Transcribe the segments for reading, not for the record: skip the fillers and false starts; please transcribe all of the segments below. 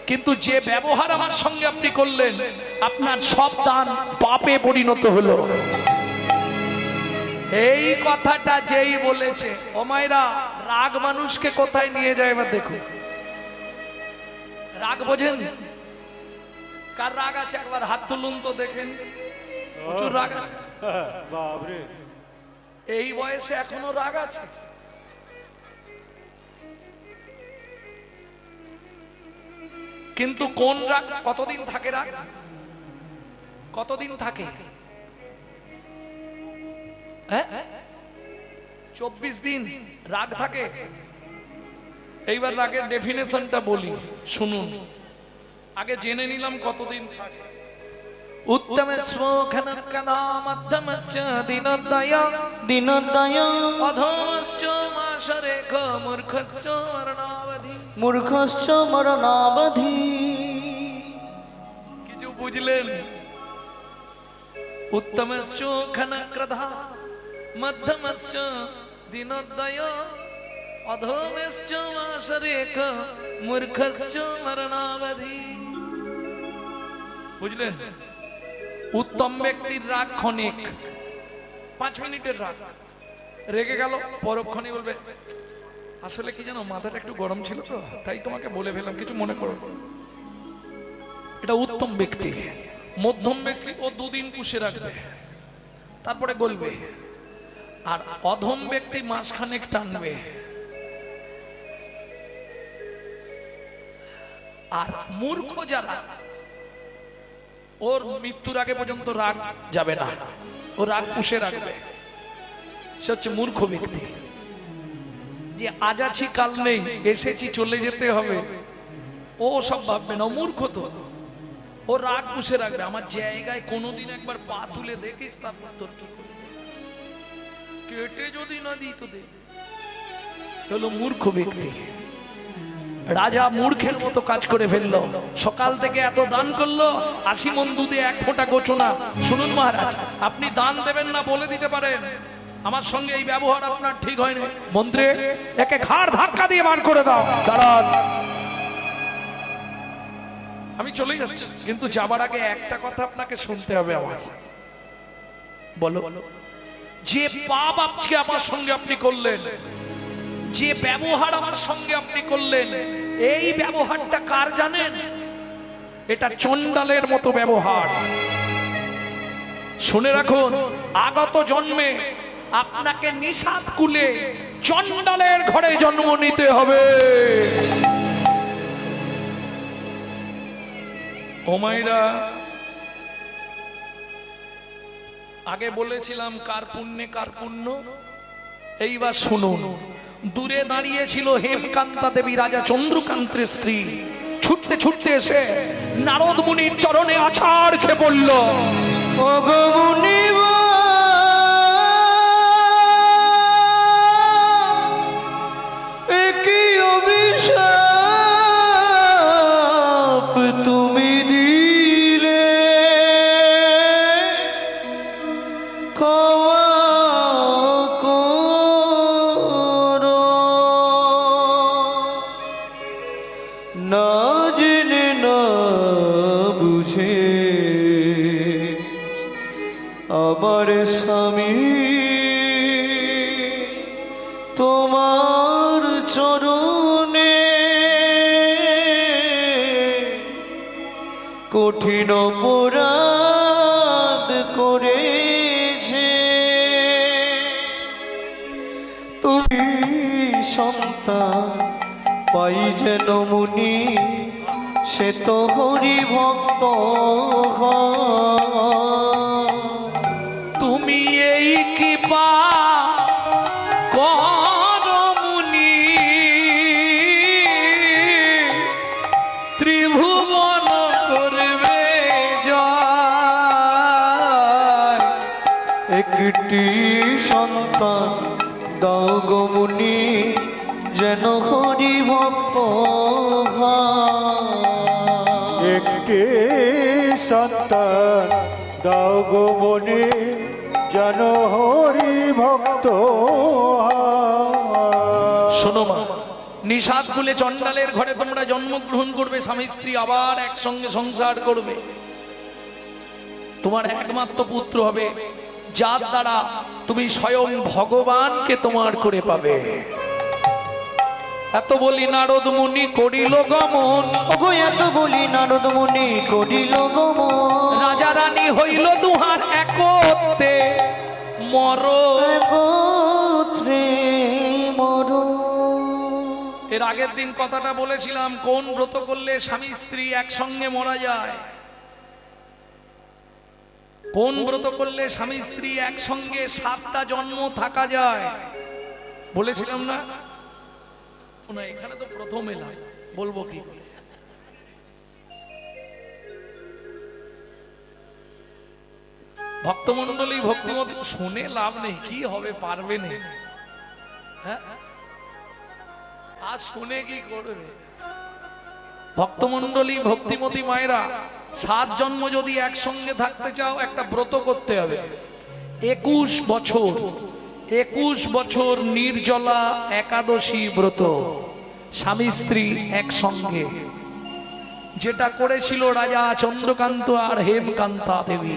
কিন্তু যে ব্যবহার আমার সঙ্গে আপনি করলেন, আপনার সব দান পাপে পরিণত হলো। এই কথাটা যেই বলেছে, ও মায়েরা, রাগ মানুষকে কোথায় নিয়ে যায় এবার দেখুন। রাগ বোঝেন? কার রাগ আছে একবার হাত তুলুন তো দেখেন। প্রচুর রাগ আছে। বাবরে, এই বয়সে এখনো রাগ আছে? কিন্তু কোন রাগ কতদিন থাকে? রাগ কতদিন থাকে? 24 দিন রাগ থাকে। এইবার রাগের ডেফিনেশনটা বলি, শুনুন। আগে জেনে নিলাম কতদিন থাকে। উত্তমস্য দিনোদয় দিনোদয় অধমশ্চ মাসরেখ মূর্খশ্চ মরণাবধি। মূর্খশ্চ মরণাবধি। কিছু বুঝলেন? উত্তমশ্চ ক্ষণক্রধা মধ্যমশ্চ দিনোদয় অধমশ্চ মাসরেখ মূর্খশ্চ মরণাবধি। বুঝলেন? উত্তম ব্যক্তির রাগ ক্ষণিক, 5 মিনিটের রাগ। রেগে গেল, পরক্ষণে বলবে আসলে কি জানো, মাথাটা একটু গরম ছিল তো তাই তোমাকে বলে ফেললাম, কিছু মনে করো। এটা উত্তম ব্যক্তি। মধ্যম ব্যক্তি ও 2 দিন পুষে রাখবে, তারপরে বলবে। আর অধম ব্যক্তি মাসখানেক টানবে। আর মূর্খ যারা, ওর মৃত্যুর আগে পর্যন্ত রাগ যাবে না, ও রাগ পুষে রাখবে। সে হচ্ছে মূর্খ ব্যক্তি। যে আজ আছি কাল নেই, এসেছি চলে যেতে হবে, ও সব ভাববে না, মূর্খ তো। ও রাগ পুষে রাখবে। আমার জায়গায় কোনোদিন একবার পা তুলে দেখিস, তারপর তোর কি করবে। কেটে যদি না দিই তো দেখ। হলো মূর্খ ব্যক্তি। রাজা মূর্খের মতো কাজ করে ফেললো। সকাল থেকে এত দান করলো, 80 মণ দুধে 1 ফোঁটা গোচনা। শুনুন মহারাজ, আপনি দান দেবেন না বলে দিতে পারেন, আমার সঙ্গে এই ব্যবহার আপনার ঠিক হয়নি, মন্ত্রী একে ঘাড় ধাক্কা দিয়ে বার করে দাও। দাঁড়ান, আমি চলে যাচ্ছি, কিন্তু যাবার আগে একটা কথা আপনাকে শুনতে হবে আমার। বলো, যে পাপ আজকে আমার সঙ্গে আপনি করলেন, যে ব্যবহার আমার সঙ্গে আপনি করলেন, এই ব্যবহারটা কার জানেন? এটা চণ্ডালের মতো ব্যবহার। শুনে রাখুন, আগত জন্মে আপনাকে নিষাদ কুলে চণ্ডালের ঘরে জন্ম নিতে হবে। ও মাইরা, আগে বলেছিলাম কার পুণ্যে কার পুণ্য। এইবার শুনুন। দূরে দাঁড়িয়ে ছিল হেমকান্তা দেবী, রাজা চন্দ্রকান্তের স্ত্রী। ছুটতে ছুটতে এসে নারদ মুনির চরণে আছাড় খেয়ে পড়ল। ওগো মুনিবা, একই অভিশাপ তুমি দিলে, ক্ষমা করো। না জেনে না বুঝে আমার স্বামী তোমার চরণে কঠিন অপরাধ করেছে। তুমি সন্তান পাই যেন মুনি, সে তো হরি ভক্ত তুমি এই কৃপা করো মুনি, ত্রিভুবন করবে জয়। একটি সন্তান দাও গো মুনি, যেন হরি ভক্ত একটি সন্তান দাও গো মনে, যেন হরি ভক্ত। শোনো মা, নিষাদ কুলে চণ্ডালের ঘরে তোমরা জন্মগ্রহণ করবে, স্বামী স্ত্রী আবার একসঙ্গে সংসার করবে। তোমার একমাত্র পুত্র হবে, যার দ্বারা তুমি স্বয়ং ভগবানকে তোমার করে পাবে। এত বলি নারদ মুনি করিল গমন, ওগো এত বলি নারদ মুনি করিল গমন, রাজা রানী হইল দুহার একতে মরণ। একত্রে মরণ। এর আগের দিন কথাটা বলেছিলাম, কোন ব্রত করলে স্বামী স্ত্রী একসঙ্গে মারা যায়, কোন ব্রত করলে স্বামী স্ত্রী একসঙ্গে 7টা জন্ম থাকা যায় বলেছিলাম না? না, এখানে তো প্রথম এলাম, বলবো কি করে? ভক্তমন্ডলী ভক্তিমতী শুনে লাভ নেই, কি হবে, পারবে না। হ্যাঁ, আজ শুনে কি করবে? ভক্তমন্ডলী ভক্তিমতী মায়েরা, 7 জন্ম যদি একসঙ্গে থাকতে চাও, একটা ব্রত করতে হবে। 21 বছর নির্জলা একাদশী ব্রত, স্বামী স্ত্রী একসঙ্গে, যেটা করেছিল রাজা চন্দ্রকান্ত আর হেমকান্তা দেবী।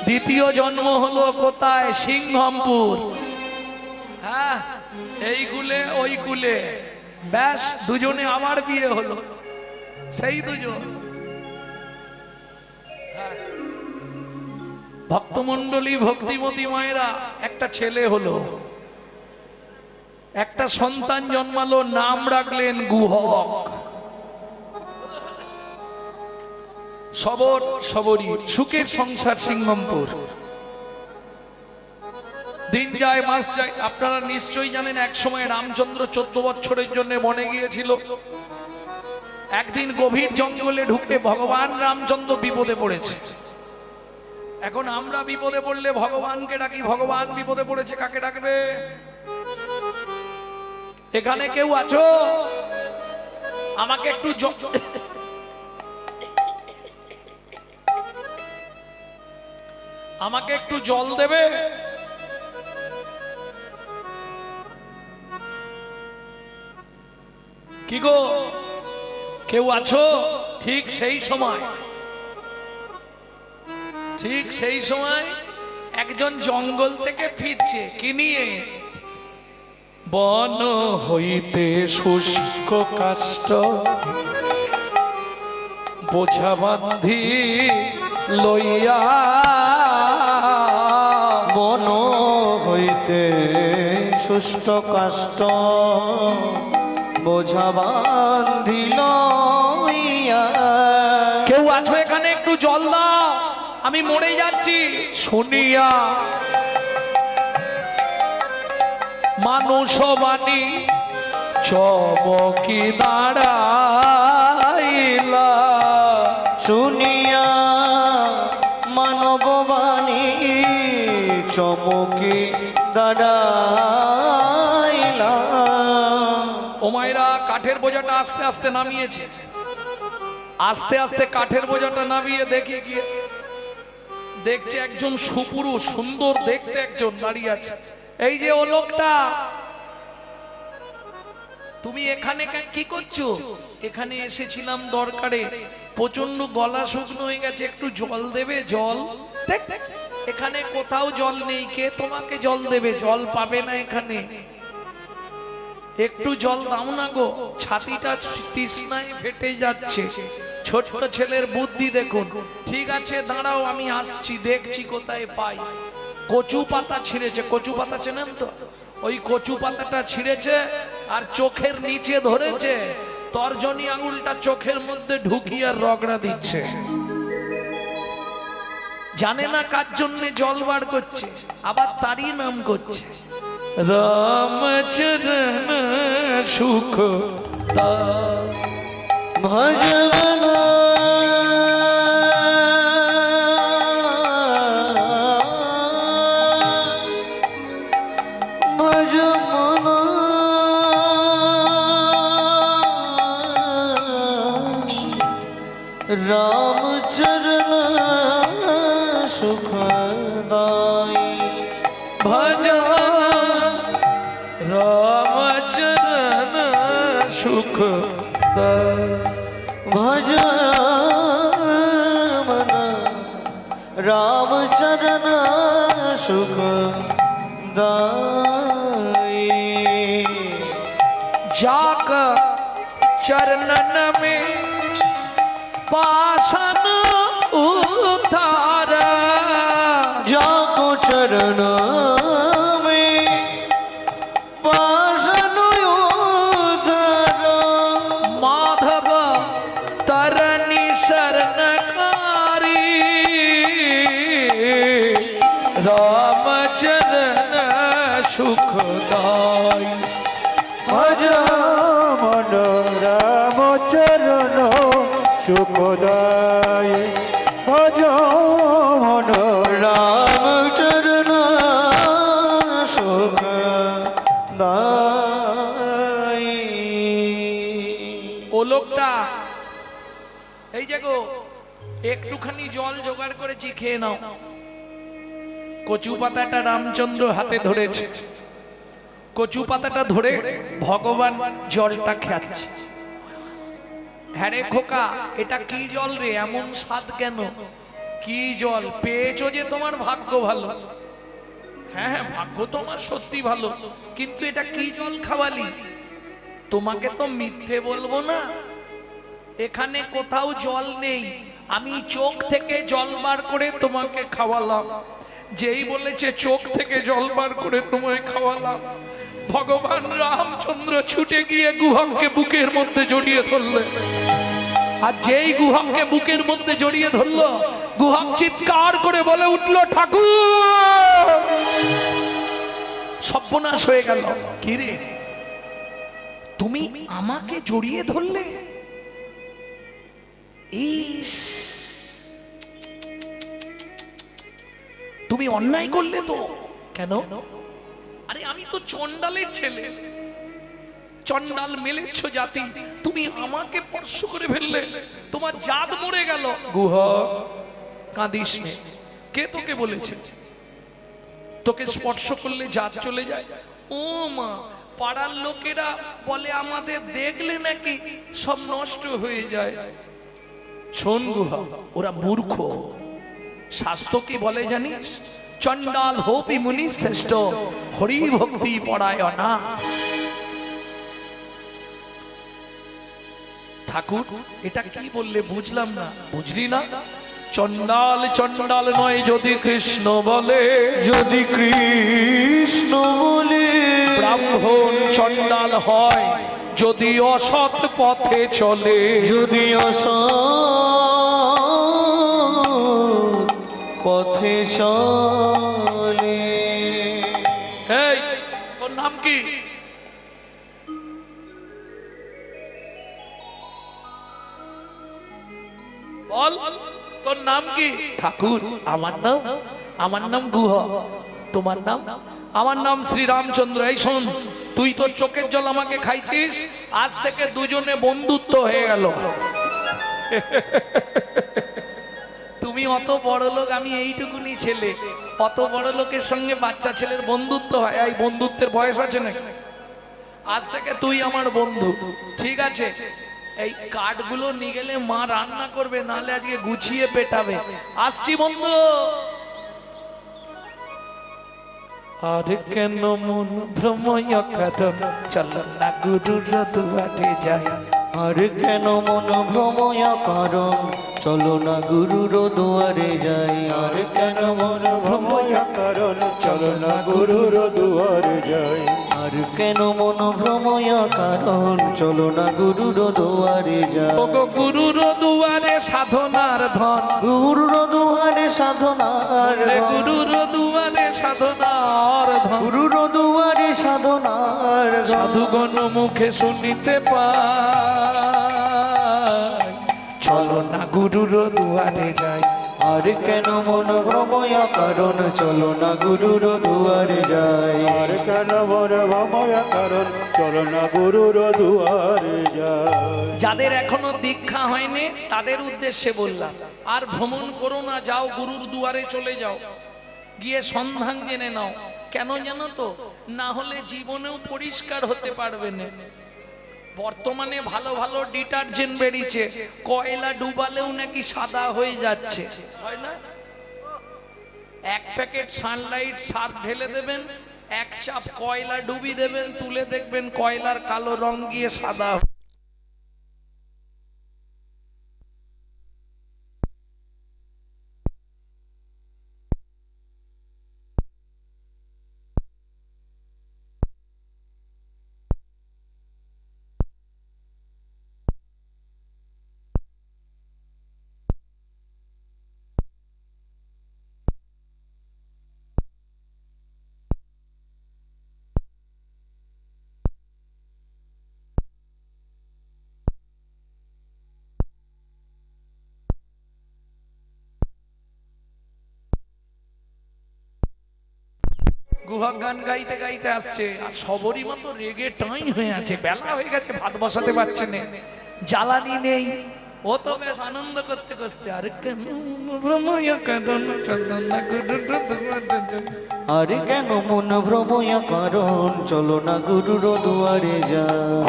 দ্বিতীয় জন্ম হলো কোথায়? সিংহমপুর। হ্যাঁ, এই কুলে ওই কুলে, ব্যাস দুজনে আবার বিয়ে হলো, সেই দুজন। ভক্তমন্ডলী ভক্তিমতী মায়েরা, একটা ছেলে হলো, একটা সন্তান জন্মালো, নাম রাখলেন গুহক। সবরী সুখের সংসার সিংহমপুর। দিন যায় মাস যায়, আপনারা নিশ্চয়ই জানেন এক সময় রামচন্দ্র 14 বছরের জন্য বনে গিয়েছিল। একদিন গভীর জঙ্গলে ঢুকে ভগবান রামচন্দ্র বিপদে পড়েছে। এখন আমরা বিপদে পড়লে ভগবানকে ডাকি, ভগবান বিপদে পড়েছে, কাকে ডাকবে? এখানে কেউ আছো? আমাকে একটু আমাকে একটু জল দেবে? কি গো, কেউ আছো? ঠিক সেই সময় একজন জঙ্গল থেকে ফিরছে, কি নিয়ে? বন হইতে শুষ্ক কাষ্ঠ বোঝা বান্ধি লইয়া, বন হইতে শুষ্ক কাষ্ঠ বোঝা বান্ধিল। কেউ আছো এখানে? একটু জল দাও, আমি মরে যাচ্ছি। শুনিয়া মানুষ বাণী চমকি দাঁড়াইলা, শুনিয়া মানব বাণী চমকি দাঁড়াইলা। ও মায়েরা, কাঠের বোঝাটা আস্তে আস্তে নামিয়েছে, আস্তে আস্তে কাঠের বোঝাটা নামিয়ে দেখে গিয়ে দেখছে একজন সুপুরুষ, সুন্দর দেখতে একজন দাঁড়িয়ে আছে। এই যে ও লোকটা, তুমি এখানে কি করছো? এখানে এসেছিলাম দরকারে, প্রচন্ড গলা শুকনো হয়ে গেছে, একটু জল দেবে? জল? এখানে কোথাও জল নেই, কে তোমাকে জল দেবে? জল পাবে না এখানে, একটু জল দাও না গো, ছাতিটা তৃষ্ণায় ফেটে যাচ্ছে। ছোট্ট ছেলের বুদ্ধি দেখুন। ঠিক আছে, দাঁড়াও, আমি আসছি, দেখছি কোথায় পাই। কচু পাতা ছিঁড়েছে, কচু পাতা চেনেন তো? ওই কচু পাতাটা ছিঁড়েছে আর চোখের নিচে ধরেছে, তর্জনী আঙুলটা চোখের মধ্যে ঢুকিয়ে রগড়া দিচ্ছে। জানে না কার জন্য জল বার করছে, আবার তারই নাম করছে, রামচরণ সুখ ভজবন ভজবন রামচরণ সুখদাই। ভজন রামচরণ भज मन राम चरण सुख दाई। जाकर चरणन में पासन उतार, जाको चरण में पासन उतार। माधव तरनी शरणकारी, राम चरण सुखदाई। भज मन राम चरण सुखदाय। भज मन राम चरण सुख दाई। ও লোকটা এই যে গো একটুখানি জল জোগাড় করেছি, খেয়ে নাও। কচু পাতাটা রামচন্দ্র হাতে ধরেছে, কচু পাতাটা ধরে ভগবান জলটা খাচ্ছে। হ্যাঁ রে খোকা, এটা কি জল রে, এমন স্বাদ কেন? কি জল পেয়েছো যে তোমার ভাগ্য ভালো। হ্যাঁ হ্যাঁ, ভাগ্য তোমার সত্যি ভালো, কিন্তু এটা কি জল খাওয়ালি? তোমাকে তো মিথ্যে বলবো না, এখানে কোথাও জল নেই, আমি চোখ থেকে জল বার করে তোমাকে খাওয়ালাম। যেই বলেছে চোখ থেকে জল বার করে তোমায় খাওয়ালাম, ভগবান রামচন্দ্র ছুটে গিয়ে গুহকে বুকের মধ্যে জড়িয়ে ধরলেন। আর যেই গুহকে বুকের মধ্যে জড়িয়ে ধরলো, গুহক চিৎকার করে বলে উঠল, ঠাকুর! সর্বনাশ হয়ে গেল। কি রে, তুমি আমাকে জড়িয়ে ধরলে? ইস, তুমি অন্যায় করলে তো। কেন? আরে আমি তো চন্ডালের ছেলে, চন্ডাল মেলেচ্ছ জাতি, তুমি আমাকে স্পর্শ করে ফেললে, তোমার জাত মরে গেল। গুহ, কাঁদিস নে। কে তোকে বলেছে তোকে স্পর্শ করলে জাত চলে যায়? ও মা, পাড়ার লোকেরা বলে আমাদের দেখলে নাকি সব নষ্ট হয়ে যায়। শোন গুহ, ওরা মূর্খ। শাস্ত্র কি বলে জানিস? চন্ডাল হোপি মুনি শ্রেষ্ঠ, হরি ভক্তি পরায়ণা। ঠাকুর এটা কি বললে বুঝলাম না। বুঝলি না? চন্ডাল চন্ডাল নয় যদি কৃষ্ণ বলে, যদি কৃষ্ণ বলে। ব্রাহ্মণ চন্ডাল হয় যদি অসৎ পথে চলে, যদি অসৎ পথে চলে। এই তোর নাম কি? বল, তোর নাম কি? ঠাকুর আমার নাম গুহ। তোমার নাম? আমার নাম শ্রী রামচন্দ্র। এই শোন, তুই তোর চোখের জল আমাকে খাইছিস, আজ থেকে দুজনে বন্ধুত্ব হয়ে গেল। তুমি অত বড় লোক, আমি এইটুকুনি ছেলে। অত বড় লোকের সঙ্গে বাচ্চা ছেলের বন্ধুত্ব হয়? এই বন্ধুত্বের বয়স আছে নাকি? আজ থেকে তুই আমার বন্ধু, ঠিক আছে? এই কাঠগুলো নিয়ে গেলে মা রান্না করবে, নাহলে আজকে গুছিয়ে পেটাবে। আসছি বন্ধু। আর কেন মন ভ্রময় কারণ, চলো না গুরুর দুয়ারে যাই। আর কেন মন ভ্রময় কারণ, চলো না গুরুর দুয়ারে যাই। আর কেন মন ভ্রময় কারণ, চলো না গুরুর দুয়ারে যাই। আর কেন মন ভ্রময় কারণ, চলো না গুরুর দুয়ারে যাই। ওগো গুরুর দুয়ারে সাধনার ধন, গুরুর দুয়ারে সাধনার ধন। গুরুর দুয়ারে সাধনার ধন, গুরুর দুয়ারে সাধনার ধন। সাধুগণ মুখে শুনিতে পাই, চলো না গুরুর দুয়ারে যাই। আর কেন মন ভ্রময় কারণ, চলো না গুরুর দুয়ারে যাই। আর কেন মন ভ্রময় কারণ, চলো না গুরুর দুয়ারে যাই। যাদের এখনো দীক্ষা হয়নি তাদের উদ্দেশ্যে বললাম, আর ভ্রমণ করো না, যাও গুরুর দুয়ারে চলে যাও, গিয়ে সন্ধান জেনে নাও। কেন জানো তো? না হলে জীবনেও পরিষ্কার হতে পারবে না। বর্তমানে ভালো ভালো ডিটারজেন্ট বেরিয়েছে, কয়লা ডুবালেও নাকি সাদা হয়ে যাচ্ছে, হয় না? এক প্যাকেট সানলাইট সার্ফ ঢেলে দেবেন, এক চাপ কয়লা ডুবি দেবেন, তুলে দেখবেন কয়লার কালো রং গিয়ে সাদা। গুহা গান গাইতে গাইতে আসছে, আর সবরই মতো রেগে টাই হয়ে আছে, বেলা হয়ে গেছে, ভাত বসাতে পারছে না, জ্বালানি নেই। ও তো বেশ আনন্দ করতে করতে, আরে কেন আরে কেন মন ভ্রময়া কারণ চলো না গুরুর দুয়ারে যা।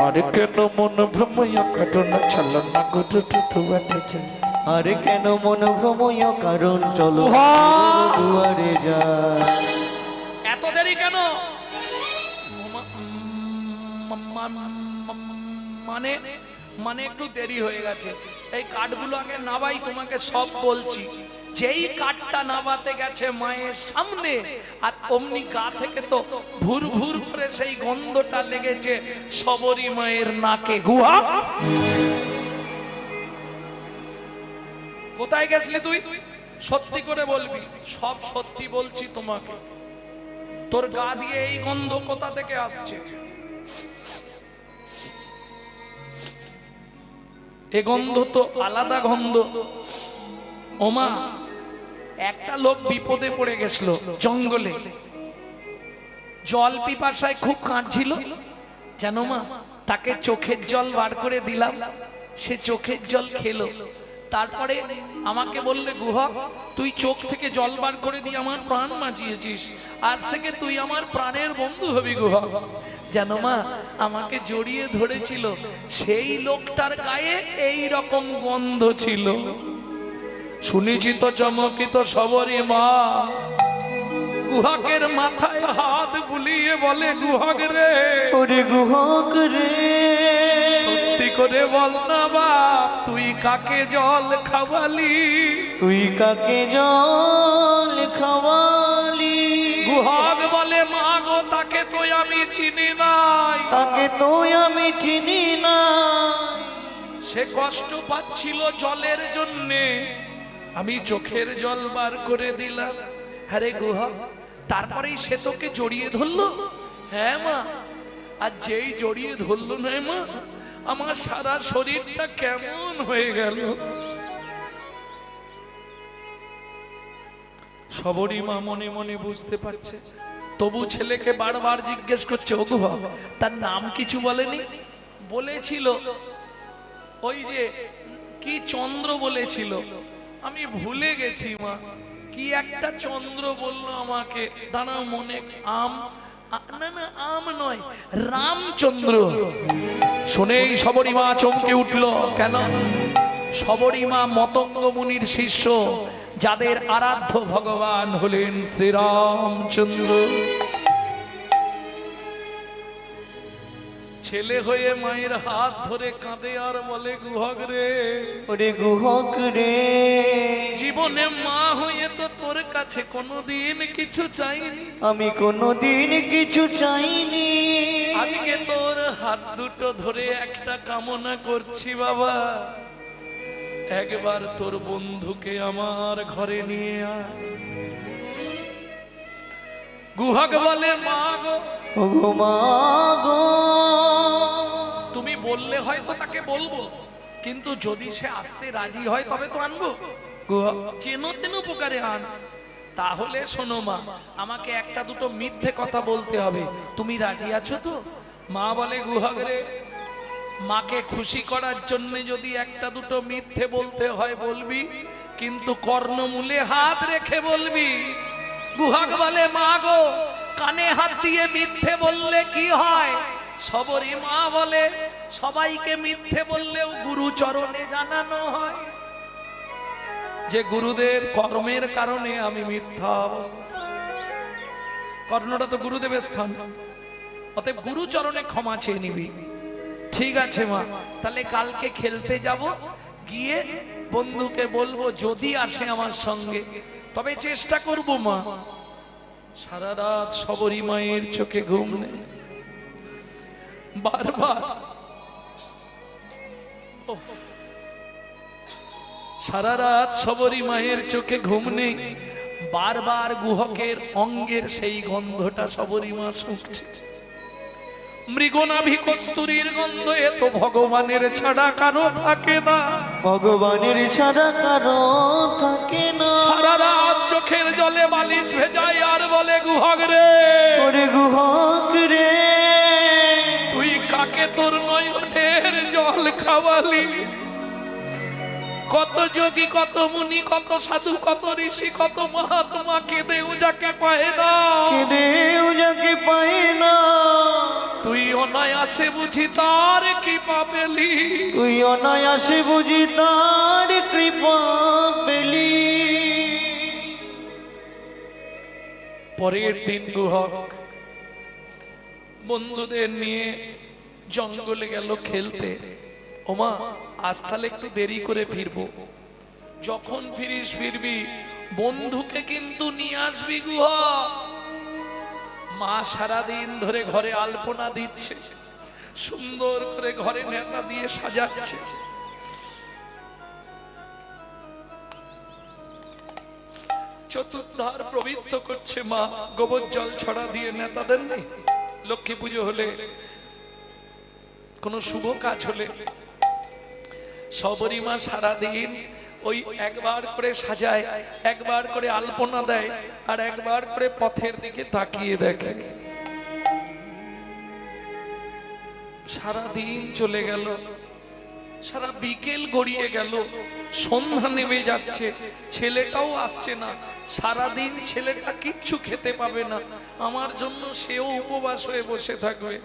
আরে কেন মন ভ্রময়া কারণ চলো না গুরুর দুয়ারে যা। আরে কেন মন ভ্রময়া কারণ চলো না গুরুর দুয়ারে যা। এত দেরি কেন? মানে মানে একটু দেরি হয়ে গেছে। এই কাঠগুলো আগে নাবাই, তোমাকে সব বলছি। যেই কাঠটা নাবাতে গেছে মায়ের সামনে, আর অমনি গা থেকে তো ভুর ভুর করে সেই গন্ধটা লেগেছে সবরী মায়ের নাকে। গুহা, কোথায় গেছিলি তুই? সত্যি করে বলবি। সব সত্যি বলছি তোমাকে। তোর গা দিয়ে এই গন্ধ কোথা থেকে আসছে? এ গন্ধ তো আলাদা গন্ধ। ওমা, একটা লোক বিপদে পড়ে গেছিল জঙ্গলে, জল পিপাসায় খুব কাঁদছিল, জানো মা? তাকে চোখের জল বার করে দিলাম, সে চোখের জল খেলো। তারপরে আমাকে বললে, গুহা তুই চোখ থেকে জল বার করে দিয়ে আমার প্রাণ বাঁচিয়েছিস, আজ থেকে তুই আমার প্রাণের বন্ধু হবি। গুহা, জানো মা, আমাকে জড়িয়ে ধরেছিল, সেই লোকটার গায়ে এই রকম গন্ধ ছিল। শুনেছি তো চমকিত সবরী মা গুহাকের মাথায় হাত বুলিয়ে বলে, গুহাক রে, ওরে গুহক রে, সত্যি করে বল না বাপ, তুই কাকে জল খাওয়ালি? তুই কাকে জল খাওয়ালি? গুহাক বলে, মা গো, তাকে তো আমি চিনি নাই, তাকে তো আমি চিনি না। সে কষ্ট পাচ্ছিল জলের জন্যে, আমি চোখের জল বার করে দিলাম। আরে গুহা, তারপরেই সে তোকে জড়িয়ে ধরলো? হ্যাঁ মা। আর যেই জড়িয়ে ধরলো না মা, আমার সারা শরীরটা কেমন হয়ে গেল। সবরী মা মনে মনে বুঝতে পারছে, তবু ছেলেকে বারবার জিজ্ঞেস করছে, ও গুহা তার নাম কিছু বলেনি? বলেছিল ওই যে কি চন্দ্র বলেছিল, আমি ভুলে গেছি মা, কি একটা চন্দ্র বললো আমাকে, দাঁড়াও মনে, না না আম নয়, রামচন্দ্র। শুনেই সবরী মা চমকে উঠল। কেন? সবরী মা মতঙ্গ মুনির শিষ্য, যাদের আরাধ্য ভগবান হলেন শ্রীরামচন্দ্র। ছেলে হয়ে মায়ের হাত ধরে কাঁদে আর বলে, গুহক রে, ওরে গুহক রে, জীবনে মা হয়ে তো তোর কাছে কোনোদিন কিছু চাইনি, আমি কোনোদিন কিছু চাইনি। আজকে তোর হাত দুটো ধরে একটা কামনা করছি বাবা, একবার তোর বন্ধুকে আমার ঘরে নিয়ে আয়। গুহক বলে, মা গো, ওগো মা গো, তুমি বললে হয়তো তাকে বলবো, কিন্তু যদি সে আসতে রাজি হয় তবে তো আনবো। গুহা, চেনো তেন উপকারে আন। তাহলে শোনো মা, আমাকে একটা দুটো মিথ্যে কথা বলতে হবে, তুমি রাজি আছো তো? মা বলে, গুহক রে, মাকে খুশি করার জন্য যদি একটা দুটো মিথ্যে বলতে হয় বলবি, কিন্তু কর্ণমূলে হাত রেখে বলবি। গুহক বলে, মা গো, কানে হাত দিয়ে মিথ্যে বললে কি হয়? সবরী মা বলে, সবাইকে মিথ্যে বললেও গুরু চরণে জানানো হয় যে গুরুদেব কর্মের কারণে আমি মিথ্যা বলছি। কর্ণটা তো গুরুদেবের স্থান, অতএব গুরু চরণে ক্ষমা চেয়ে নিবি। ঠিক আছে মা, তাহলে কালকে খেলতে যাব, গিয়ে বন্ধুকে বলবো যদি আসে আমার সঙ্গে, তবে চেষ্টা করব মা। সারা রাত সবরী মায়ের চোখে ঘুম নেই, বারবার সারা রাত সবরী মায়ের চোখে ঘুম নেই, বারবার গুহকের অঙ্গের সেই গন্ধটা সবরী মা শুঁকছে। মৃগনাভি কস্তুরীর গন্ধ, এ তো ভগবানের ছাড়া কারো থাকে না, ভগবানের ছাড়া কারো থাকে না। সারা রাত চোখের জলে বালিশ ভেজায় আর বলে গুহক রে, ওরে গুহক রে, তুই কাকে তোর নয়নের জল খাওয়ালি? কত যোগী, কত মুনি, কত সাধু, কত ঋষি, কত মহাত্মা কেঁদেও যাকে পায় না, কেঁদেও যাকে পায় না। তুই অনায়াসে বুঝি তার কৃপা পেলি, তুই অনায়াসে বুঝি তার কৃপা পেলি। পরের দিন গুহক বন্ধুদের নিয়ে জঙ্গলে গেল খেলতে। ওমা, আজ তাহলে একটু দেরি করে ফিরবো, যখন ফিরিস ফিরবি বন্ধুকে কিন্তু নিয়ে আসবি গুহক। মা সারাদিন ধরে ঘরে আলপনা দিচ্ছে, সুন্দর করে ঘরে নেতা দিয়ে সাজাচ্ছে। চতুর্ধার প্রবৃত্ত করছে মা, গোবর জল ছড়া দিয়ে নেতা দেননি। লক্ষ্মী পুজো হলে, কোন শুভ কাজ হলে সবরী মা সারাদিন ওই একবার করে সাজায়, একবার করে আলপনা দেয়, আর একবার করে পথের দিকে তাকিয়ে দেখে। সারাদিন চলে গেল, সারা বিকেল গড়িয়ে গেল, সন্ধ্যা নেমে যাচ্ছে, ছেলেটাও আসছে না। সারাদিন ছেলেটা কিচ্ছু খেতে পাবে না, আমার জন্য সেও উপবাস হয়ে বসে থাকবে,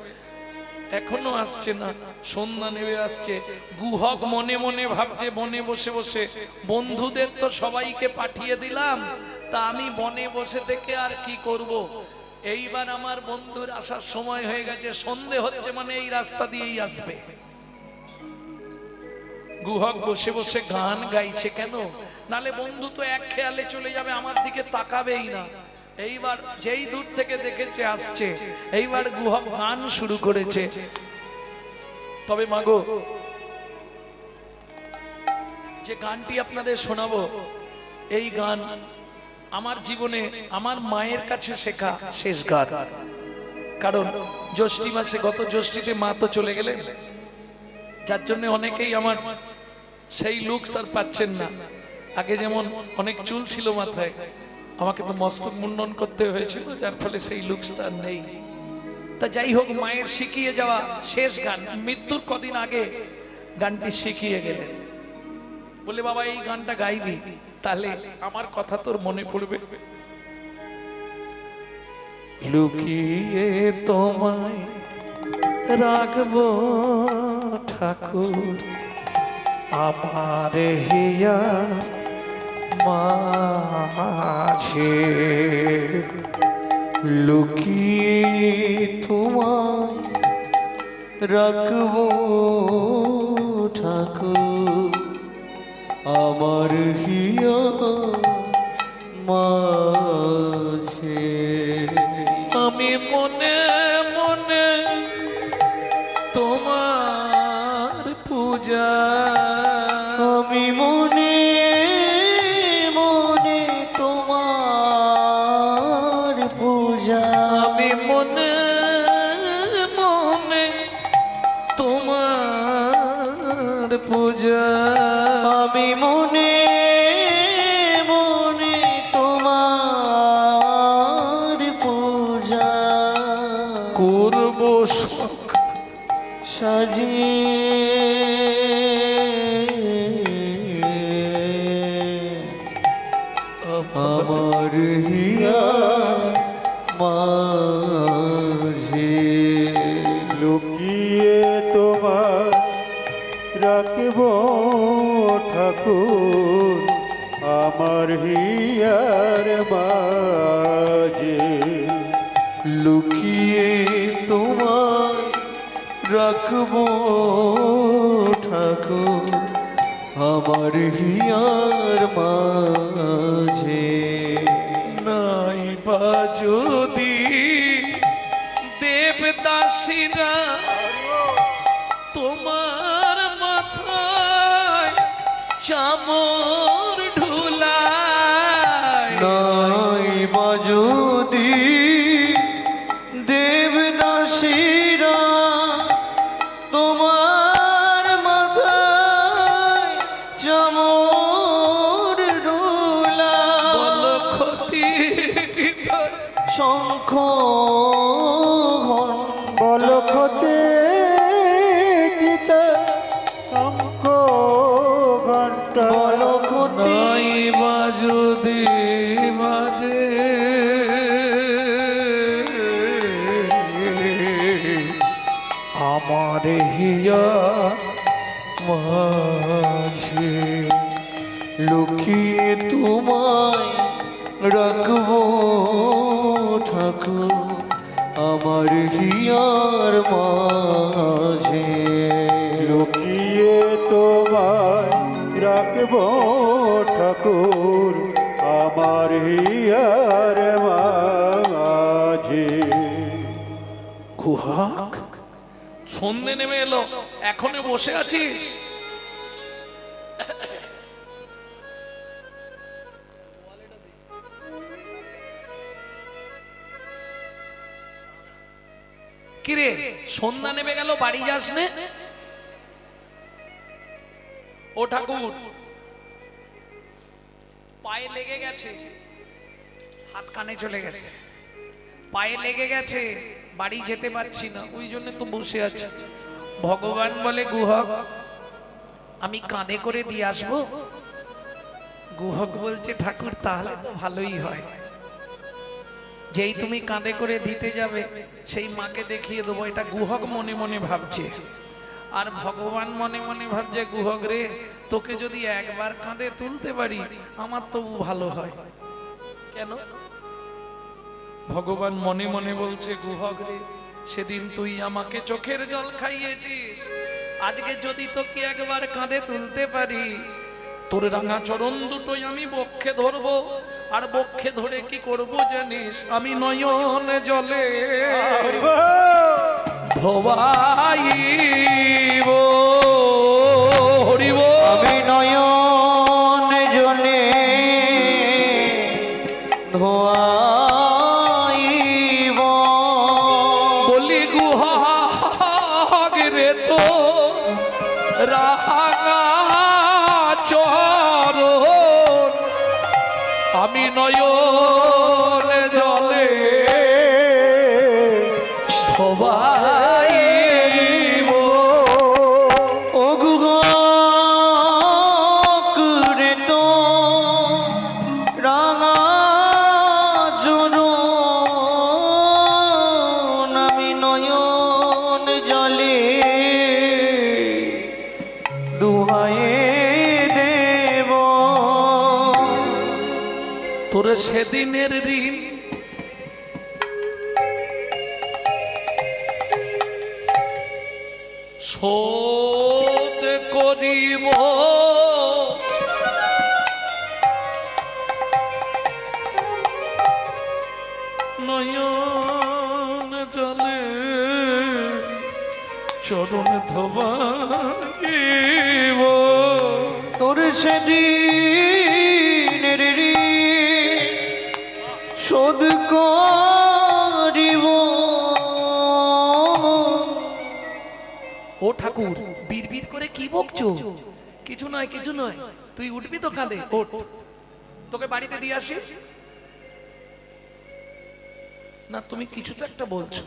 এখনো আসছে না। সন্ধ্যা নেমে আসছে, গুহক মনে মনে ভাবছে বনে বসে বসে বন্ধুদের তো সবাইকে পাঠিয়ে দিলাম, তা আমি বনে বসে থেকে আর কি করব। এইবার আমার বন্ধুর আসার সময় হয়ে গেছে, সন্ধে হচ্ছে মানে এই রাস্তা দিয়েই আসবে। গুহক বসে বসে গান গাইছে, কেন? নালে বন্ধু তো এক খেয়ালে চলে যাবে, আমার দিকে তাকাবেই না। এইবার যেই দূর থেকে দেখেছে আসছে, এইবার গুহক গান শুরু করেছে। তবে মাগো, যে গানটি আপনাদের শোনাবো, এই গান আমার জীবনে আমার মায়ের কাছে শেখা শেষ গান। কারণ জ্যৈষ্ঠী মাসে, গত জ্যৈষ্ঠীতে মা তো চলে গেলেন, যার জন্য অনেকেই আমার সেই লুকস আর পাচ্ছেন না। আগে যেমন অনেক চুল ছিল মাথায়, আমাকে তো মস্তক মুন্ডন করতে হয়েছিল, যার ফলে সেই লুকসটা নেই। তা যাই হোক, মায়ের শিখিয়ে যাওয়া শেষ গান, মৃত্যুর কদিন আগে গানটি শিখিয়ে গেলেন, বলে বাবা এই গানটা গাইবি, তাহলে আমার কথা তোর মনে পড়বে। লুকিয়ে তোমায় রাখবো ঠাকুর আমার হিয়া মাঝে, লুকিয়ে তোমায় রাখবো ঠাকুর আমার হিয়া মাঝে। আমি মনে মনে তোমার পূজা, আমি মনে মনে তোমার পূজা, আমি মনে মনে তোমার পূজা, আমি মনে মনে তোমার পূজা করব শখ সাজিয়ে আমার হিয়া মাঝে। লুকিয়ে তোমার ঠাকুর আমার হিয়ার মাঝে। লুকিয়ে তোমার রাখবো ঠাকুর আমার হিয়ার মাঝে। নাই বা যদি দেবদাসীরা তোমার মাথায় চামর ঢুলায়, নাই বা যদি দেবদাসীরা তোমার মাথায় চামর ঢুলায়, বলো ক্ষতি শঙ্খ বল ক্ষতে গীতা শঙ্খ ঘণ্টা। বল ক্ষতি নাই বা যদি বাজে আমার হিয়া মাঝে। লুকিয়ে তোমায় রাখবো ঠাকুর আমার হিয়ার মাঝে। লুকিয়ে তোমায় রাখবো ঠাকুর আমার হিয়ার মাঝে। কুহাক সন্ধে নেমে এলো, এখনো বসে আছিস? কিরে সন্ধ্যা নেমে গেল, বাড়ি যাস নে? ও ঠাকুর, পায়ে লেগে গেছে, হাত কানে চলে গেছে, পায়ে লেগে গেছে, বাড়ি যেতে পারছি না, ওই জন্য তো বসে আছি। ভগবান বলে গুহক আমি কাঁধে করে দিয়ে আসবো? গুহক বলছে ঠাকুর তাহলে তো ভালোই হয়, যেই তুমি কাঁধে করে দিতে যাবে সেই মাকে দেখিয়ে দেবো। এটা গুহক মনে মনে ভাবছে, আর ভগবান মনে মনে ভাবছে গুহক রে তোকে যদি একবার কাঁধে তুলতে পারি আমার তবু ভালো হয়। কেন? ভগবান মনে মনে বলছে গুহক রে সেদিন তুই আমাকে চোখের জল খাইয়েছিস, আজকে যদি তোকে একবার কাঁধে তুলতে পারি তোর রাঙা চরণ দুটোই আমি বক্ষে ধরবো, আর বক্ষে ধরে কি করব জানিস? আমি নয়ন জলে ধোবাইব। হরিব আমি নয়ন জলে ধোয়াইব। বলি গুহাগ রে তো রাঙা চরণ আমি নয়ন জলে ধোবাইব। ও গুহক রে তো রাঙা চরণ আমি নয়ন জলে দুহায়ে দেব। তোর সেদিনের ঋণ শোধ করিব, নয়ন জলে চরণ ধোবাইব। তোর সেদিনের ঋণ শোধ করিব। ও ঠাকুর বিড়বিড় করে কি বকছো? কিছু নয় কিছু নয়, তুই উঠবি তো কাঁধে, ওঠ, তোকে বাড়িতে দিয়ে আসি। না তুমি কিছু তো একটা বলছো।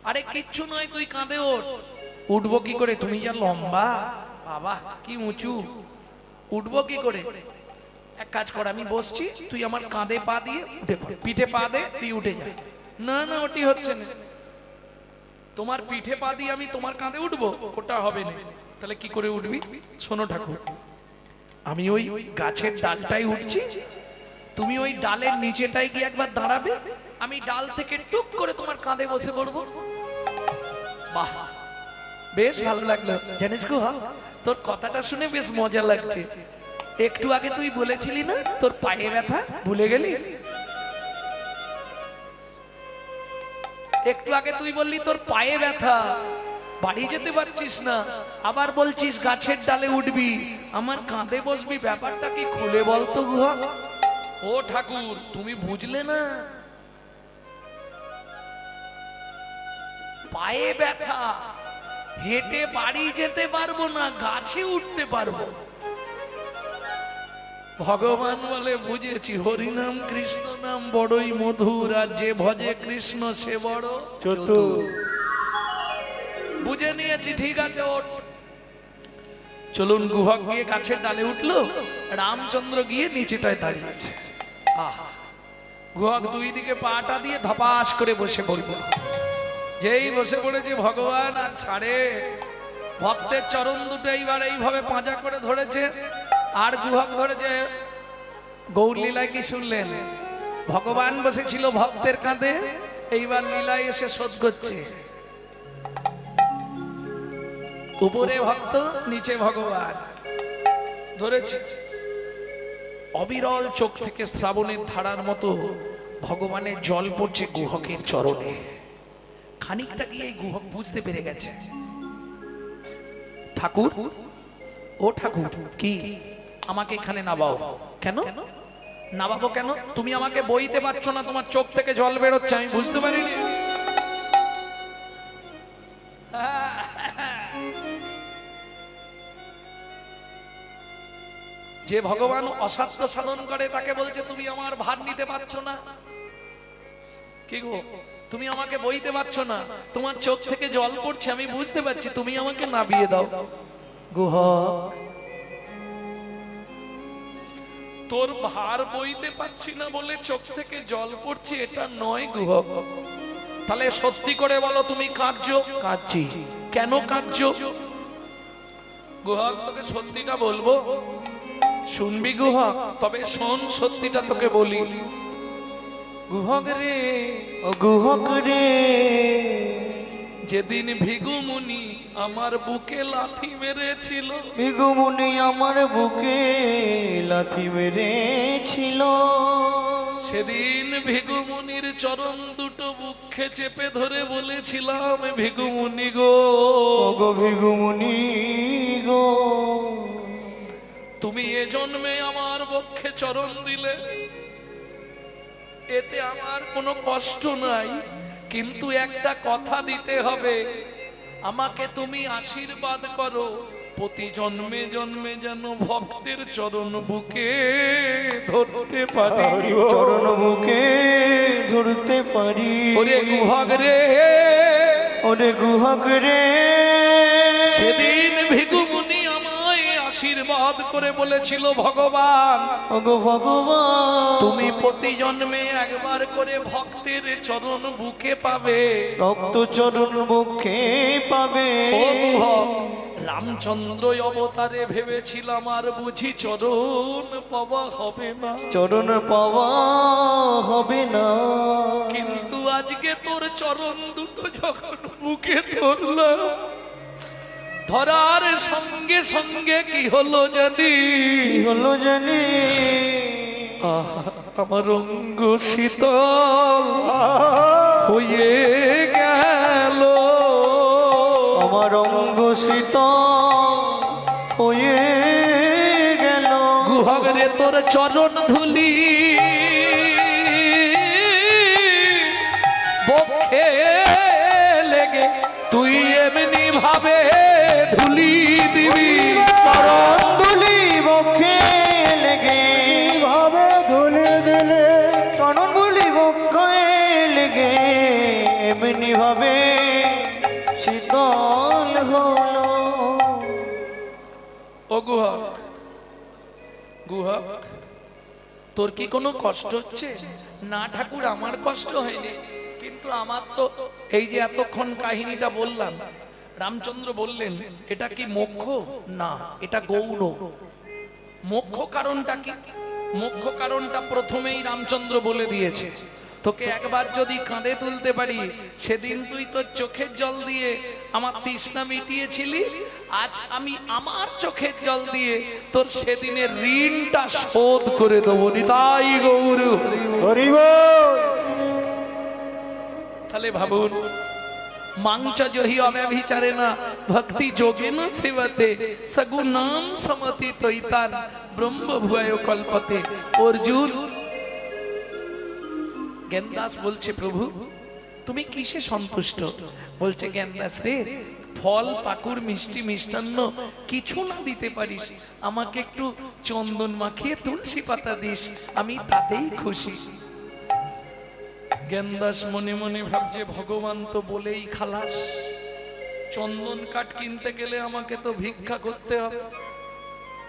আরে কিচ্ছু নয়, তুই কাঁধে ওঠ। উঠবো কি করে? তুমি যা লম্বা, বাবা কি উঁচু, উঠবো কি করে? এক কাজ কর, আমি বসছি, তুই আমার কাঁধে পা দিয়ে উঠে পড়, পিঠে পা দে, তুই উঠে যা। না না ওটি হচ্ছে না, তোমার পিঠে পা দিয়ে আমি তোমার কাঁধে উঠবো, ওটা হবে না। তাহলে কি করে উঠবি? শোনো ঠাকুর, আমি ওই গাছের ডালটাই উঠছি, তুমি ওই ডালের নিচেটায় গিয়ে একবার দাঁড়াবে, আমি ডাল থেকে টুক করে তোমার কাঁধে বসে পড়বো। বাহ, বেশ ভালো লাগলো। জানিস গো, তোর কথাটা শুনে বেশ মজা লাগছে। একটু আগে তুই বলেছিলি না তোর পায়ে ব্যথা, ভুলে গেলি? একটু আগে তুই বললি তোর পায়ে ব্যথা, বাড়ি যেতে পারছিস না, আবার বলছিস গাছের ডালে উঠবি, আমার কাঁধে বসবি, ব্যাপারটা কি খুলে বলতো গুহা? ও ঠাকুর, তুমি বুঝলে না, পায়ে ব্যথা, হেঁটে বাড়ি যেতে পারবো না, গাছে উঠতে পারবো। ভগবান বলে বুঝেছি, হরিনাম কৃষ্ণ নাম বড়ই মধুর, আর যে ভজে কৃষ্ণ সে বড় চতুর। বুঝে নিয়েছি, ঠিক আছে ওঠ। চলুন, গুহক গিয়ে গাছের ডালে উঠলো, রামচন্দ্র গিয়ে নিচেটায় দাঁড়িয়েছে। আহা, গুহক দুই দিকে পাটা দিয়ে ধপাস করে বসে পড়ল। যেই বসে পড়েছে ভগবান আর ছাড়ে, ভক্তের চরণ দুটো এইবার এইভাবে পাঁজা করে ধরেছে, আর গুহক ধরেছে। গৌর লীলায় কি শুনলেন? ভগবান বসেছিল ভক্তের কাঁধে, এইবার লীলায় এসে শোধ করছে। উপরে ভক্ত, নিচে ভগবান ধরেছে। অবিরল চোখ থেকে শ্রাবণের ধারার মতো ভগবানের জল পড়ছে গুহকের চরণে। খানিকটা গিয়ে এই গুহক বুঝতে পেরে গেছে, ঠাকুর, ও ঠাকুর, কি আমাকে এখানে নাবাও কেন? নাবাবো কেন? তুমি আমাকে বইতে পারছো না, তোমার চোখ থেকে জল বেরোচ্ছে, আমি বুঝতে পারিনি। যে ভগবান অসাধ্য সাধন করে তাকে বলছে তুমি আমার ভার নিতে পারছো না। কি গো, তুমি আমাকে বইতে পারছো না, তোমার চোখ থেকে জল পড়ছে, আমি বুঝতে পারছি, তুমি আমাকে নাবিয়ে দাও। গুহ, তোর ভার বইতে পারছি না বলে চোখ থেকে জল পড়ছে, এটা নয় গুহ। তাহলে সত্যি করে বলো, তুমি কাঁদছো? কাঁদছি। কেন কাঁদছো? গুহক, তোকে সত্যিটা বলবো, শুনবি গুহক? তবে শোন, সত্যিটা তোকে বলি। গুহক রে, ও গুহক রে, যেদিন ভিগু মুনি আমার বুকে লাথি মেরেছিল, ভিগুমুনি আমার বুকে লাথি মেরেছিল, সেদিন ভিগু মুনির চরণ দুটো বুকে চেপে ধরে বলেছিলাম, ভিগু মুনি গো, ও গো ভিগুমুনি গো, তুমি এ জন্মে আমার বক্ষে চরণ দিলে, এতে আমার কোনো কষ্ট নাই, কিন্তু একটা কথা দিতে হবে, আমাকে তুমি আশীর্বাদ করো, প্রতি জন্মে জন্মে যেন ভক্তের চরণ বুকে ধরতে পারি। চরণ বুকে ধরতে পারি। ওরে গুহক রে, ওরে গুহক রে, সেদিন ভিগু মুনি আমায় আশীর্বাদ করে বলেছিল, ভগবান, ওগো ভগবান, তুমি প্রতি জন্মে একবার করে ভক্তের চরণ বুকে পাবে, রক্ত চরণ বুকে পাবে। ও গুহক, রামচন্দ্র অবতারে ভেবেছিলাম আর বুঝি চরণ পাওয়া হবে না, চরণ পাওয়া হবে না, কিন্তু আজকে তোর চরণ দুটো যখন বুকে ধরলাম, ধরার সঙ্গে সঙ্গে কি হলো জানি? কি হলো জানি? আমার অঙ্গ শীতল হয়ে গেল, আমার অঙ্গ শীতল হয়ে গেল। গুহক রে, তোর চরণ ধুলি বক্ষে লেগে তুই এমনি ভাবে ধুলি দিবি, চরণ ধুলি বক্ষে লেগে ভাবে ধুলে দিলে, চরণ ধুলি বক্ষে লেগে এমনি ভাবে শীতল হলো। ও গুহক, গুহক, তোর কি কোনো কষ্ট হচ্ছে? না ঠাকুর, আমার কষ্ট হয়নি, কিন্তু আমার তো এই যে এতক্ষণ কাহিনীটা বললাম, রামচন্দ্র বললেন এটা কি মোক্ষ? না, এটা গৌণ। মুখ্য কারণটা কি? মুখ্য কারণটা প্রথমেই রামচন্দ্র বলে দিয়েছে, তোকে একবার যদি কাঁধে তুলতে পারি, সেদিন তুই তোর চোখের জল দিয়ে আমার তৃষ্ণা মিটিয়েছিলি, আজ আমি আমার চোখের জল দিয়ে তোর সেদিনের ঋণটা শোধ করে দেবো। নিতাই গৌর হরি বল। হরি বল। তাহলে ভাবুন, মাংচ জহি অব্যভিচারে না ভক্তি যোগে না সেবতে সগুনাম সমতি তৈতান ব্রহ্ম ভুয়ায় কল্পতে। অর্জুন, জ্ঞানদাস বলছে, প্রভু তুমি কিসে সন্তুষ্ট? বলছে, জ্ঞানদাস রে, ফল পাকুড় মিষ্টি মিষ্টান্ন কিছু না দিতে পারিস, আমাকে একটু চন্দন মাখিয়ে তুলসী পাতা দিস, আমি তাতেই খুশি। জ্ঞানদাস মনে মনে ভাবছে, ভগবান তো বলেই খালাস, চন্দন কাঠ কিনতে গেলে আমাকে তো ভিক্ষা করতে হবে,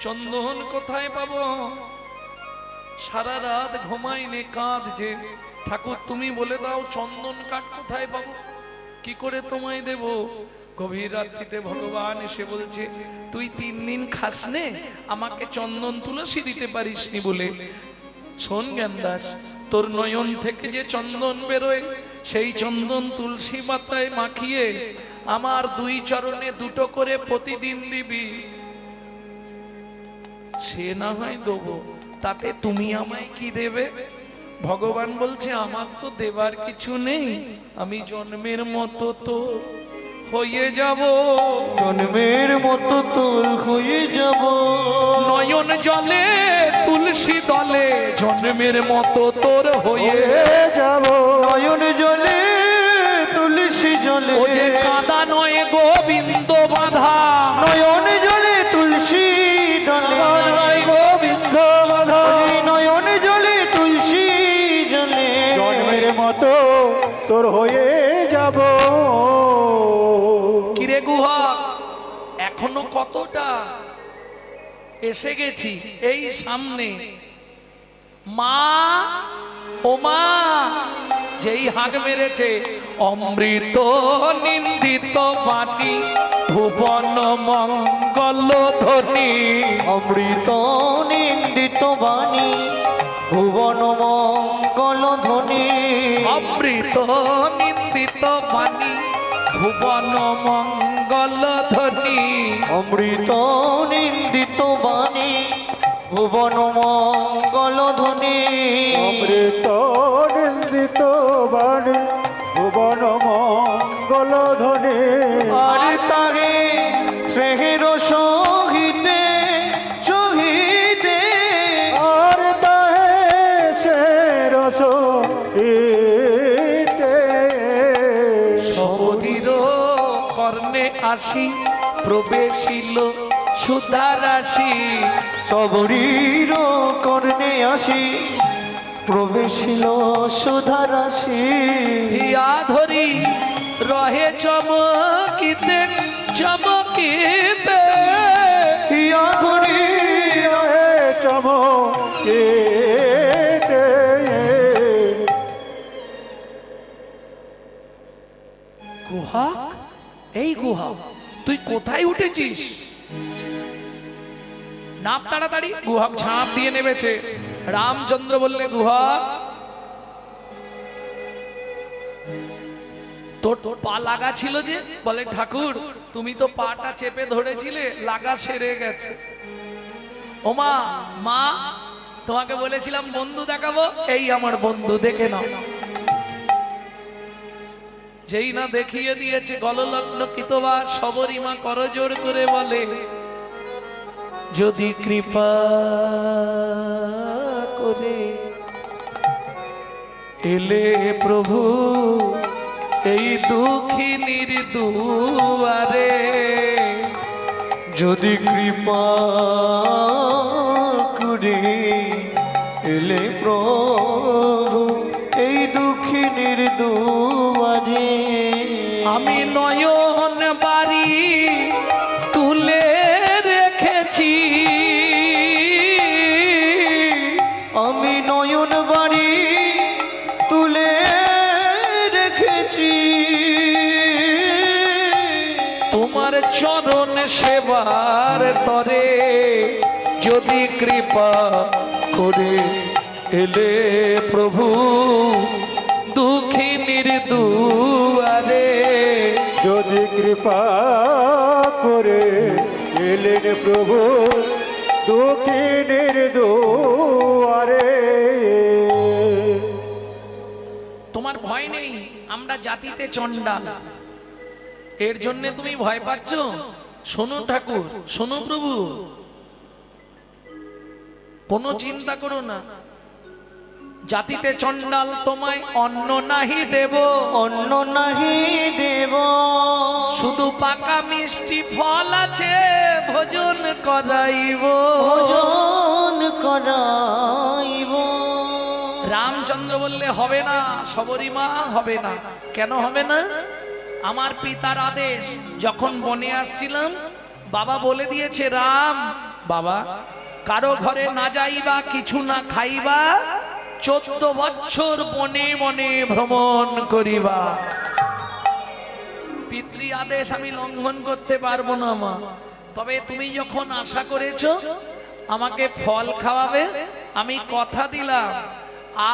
চন্দন কোথায় পাবো? সারা রাত ঘুমাইনে কাঁদছে, ঠাকুর তুমি বলে দাও চন্দন কাঠ কোথায় পাবো, কি করে তোমায় দেব? গভীর রাত্রিতে ভগবান এসে বলছে, তুই 3 দিন খাস নে, আমাকে চন্দন তুলসী দিতে পারিসনি বলে। শোন জ্ঞানদাস, তোর নয়ন থেকে যে চন্দন বেরোয়, সেই চন্দন তুলসী পাতায় মাখিয়ে আমার 2 চরণে 2টো করে প্রতিদিন দিবি, সে না হয় দেবো, তাতে তুমি আমায় কি দেবে? ভগবান বলছে, আমার তো দেবার কিছু নেই, আমি জন্মের মতো তো হয়ে যাব, জন্মের মতো তোর হয়ে যাব, নয়ন জলে তুলসী দলে জন্মের মতো তোর হয়ে যাব। নয়ন জলে তুলসী জলে, ও যে কাঁদা নয় গোবিন্দ বাধা, নয়ন জলে তুলসী জলে, গোবিন্দ বাধা, নয়ন জলে তুলসী জলে, জন্মের মতো তোর হয়ে যাব। কিরে গুহক, এখনো কতটা? এসে গেছি, এই সামনে। মা, ও মা, যেই হাঁক মেরেছে, অমৃত নিন্দিত মাটি ভুবন মঙ্গল ধ্বনি, অমৃত নিন্দিত বাণী ভুবন মঙ্গল ধ্বনি, অমৃত নিন্দিত বাণী ভুবন মঙ্গল ধ্বনি, অমৃত নিন্দিত বাণী ভুবন মঙ্গল ধ্বনি, অমৃত নিন্দিত বাণী ভুবন মঙ্গল ধ্বনি। আর তারে স্নেহের সহিতে সহিতে, আর তাহে সে রস শরীর কর্ণে আসি প্রবেশিল সুধারাশি, সবরীর কর্ণে আসি প্রবেশিল সুধারাশি, হিয়া ধরি রহে চমকিতে চমকিতে, হিয়া ধরি চমকিতে। গুহা, এই গুহা তুই কোথায় উঠেছিস? নাপ তাড়াতাড়ি। গুহক ঝাঁপ দিয়ে নেমেছে। রামচন্দ্র বললে, গুহক তোর পা লাগা ছিল যে? বলে, ঠাকুর তুমি তো পাটা চেপে ধরেছিলে, লাগা সেরে গেছে। ও মা, মা তোমাকে বলেছিলাম বন্ধু দেখাবো, এই আমার বন্ধু, দেখে নাও। যেই না দেখিয়ে দিয়েছে গললগ্ন কিতবা সবরীমা করজোড় করে বলে, যদি কৃপা করে এলে প্রভু এই দুঃখিনীর দুয়ারে, যদি কৃপা করে এলে প্রভু এই দুঃখিনীর দুয়ারে, আমি নয়ন বাড়ি তুলে রেখেছি, আমি নয়ন বাড়ি তুলে রেখেছি, তোমার চরণ সেবার তরে যদি কৃপা করে এলে প্রভু দুঃখিনীর দুয়ারে। যদি কৃপা করে এলেন প্রভু দুঃখিনীর দুয়ারে। তোমার ভয় নেই, আমরা জাতিতে চণ্ডাল, এর জন্য তুমি ভয় পাচ্ছ? শোনো ঠাকুর, শোনো প্রভু, কোনো চিন্তা করো না। জাতিতে চণ্ডাল তোমায় অন্ন নাহি দেব, অন্য নাহি দেব, শুধু পাকা মিষ্টি ফল আছে ভোজন করাইব। ভোজন করাইব। রামচন্দ্র বললে হবে না সবরীমা, হবে না। কেন হবে না? আমার পিতার আদেশ, যখন বনে আসছিলাম বাবা বলে দিয়েছে, রাম বাবা কারো ঘরে না যাইবা, কিছু না খাইবা, 14 বছর বনে বনে ভ্রমণ করিবা। পিতৃ আদেশ আমি লঙ্ঘন করতে পারবো না মা, তবে তুমি যখন আশা করেছো আমাকে ফল খাওয়াবে, আমি কথা দিলাম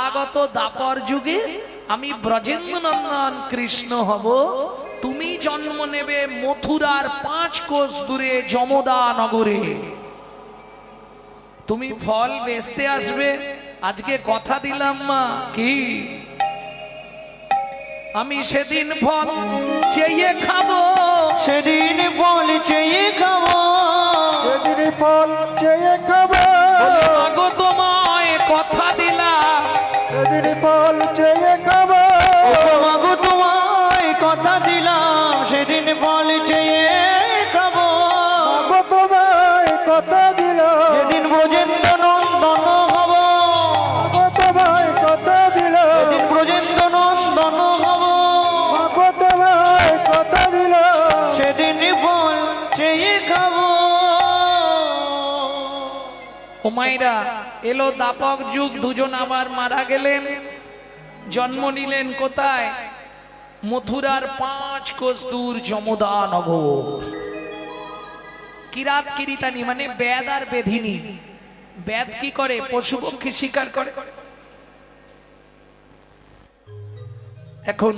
আগত দাপর যুগে আমি ব্রজেন্দ্র নন্দন কৃষ্ণ হব। তুমি জন্ম নেবে মথুরার 5 কোষ দূরে যমদা নগরে। তুমি ফল বেচতে আসবে, আজকে কথা দিলাম মা। কি? আমি সেদিন ফল চেয়ে খাবো, সেদিন ফল চেয়ে খাবো, সেদিন ফল চেয়ে খাবো। আগো তোমায় কথা দিলাম, সেদিন ফল চেয়ে খাবো। মাগো তোমায় কথা দিলাম, সেদিন ফল চেয়ে খাবো। মাগো তোমায় কথা দিলাম, যেদিন ব্রজেন্দ্র নন্দন হব, মাগো তোমায় কথা দিলাম, সেদিন ব্রজেন্দ্র নন্দন হব। মাগো তোমায় কথা দিলাম। সেদিন ফল চেয়ে খাবো। ও মাইরা এলো দাপক যুগ, দুজন আবার মারা গেলেন, জন্ম নিলেন কোথায়? মথুরার 5 কোষ দূর যমদা নগর। কিরাত কিরিতানি মানে বেদ আর বেধিনী। বেদ কি করে? পশু পক্ষী শিকার করে। এখন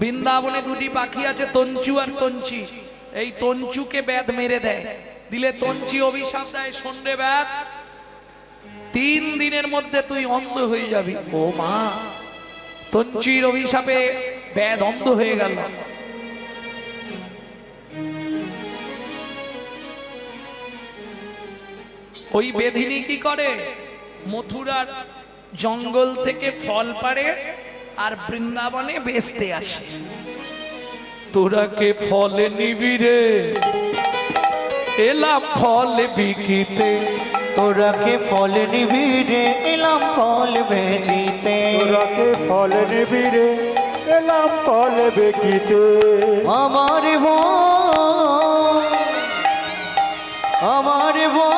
বৃন্দাবনে 2টি পাখি আছে, তঞ্চু আর তঞ্চি। এই তঞ্চুকে বেদ মেরে দেয়, দিলে তঞ্চি অভিশাপ দেয়, শোনরে বেদ 3 দিনের মধ্যে তুই অন্ধ হয়ে যাবি। ও মা, তঞ্চির অভিশাপে বেদ অন্ধ হয়ে গেল। ওই বেধিনী কি করে? মথুরার জঙ্গল থেকে ফল পাড়ে আর বৃন্দাবনে বেচতে আসে। তোরা কে ফল নিবি রে, এলাম ফল বিকিতে। তোরা কে ফল নিবি রে, এলাম ফল বেচিতে। তোরা কে ফল নিবি রে, এলাম ফল বেকিতে। আমার বোন, আমার বোন,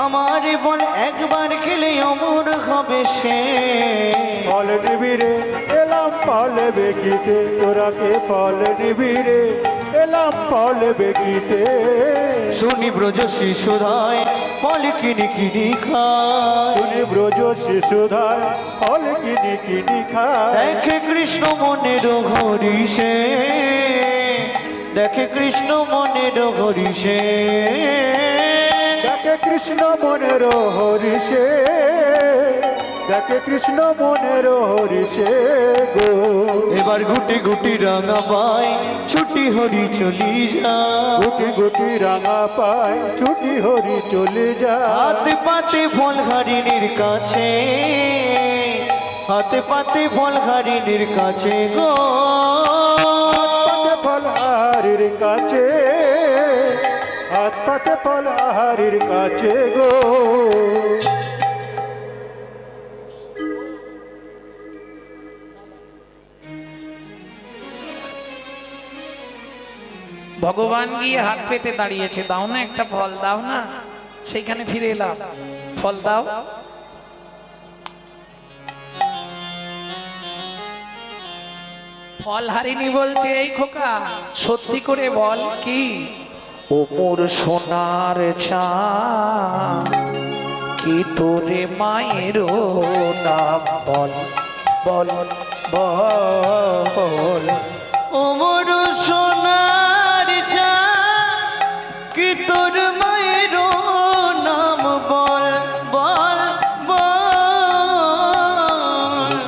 আমার বোন একবার খেলে অমর হবে সে। ফল নিবি রে, এলাম ফল বেকিতে। তোরা কে ফল নিবি রে, এলাম ফল বেকিতে। শুনি ব্রজ শিশুধায় ফল কিনি কিনি খায়। শুনি ব্রজ শিশুধায় ফল কিনি কিনি খায়। দেখে কৃষ্ণ মনের হরিষে, দেখে কৃষ্ণ মনের হরিষে। দেখে কৃষ্ণ মনের হরিষে, দেখে কৃষ্ণ মনের হরিষে গো। এবার গুটি গুটি রাঙা পায় ছুটি হরি চলি যা। গুটি গুটি রাঙা পায় ছুটি হরি চলে যায়। হাতে পাতে ফল হারিণীর কাছে, হাতে পাতে ফল হারিণীর কাছে গো। পাতে ফল হারির কাছে, হাত পাতে ফল হারির কাছে গো। ভগবান গিয়ে হাত পেতে দাঁড়িয়েছে, দাও না একটা ফল, দাও না। সেইখানে ফিরে এলাম, ফল দাও। ফল হারিনি বলছে, এই খোকা সত্যি করে বল কি? ও মোর সোনার চা কি তোরে মায়ের নাম বল বল বল। ও মোর সোনার চা কি তোর মায়ের নাম বল বল বল।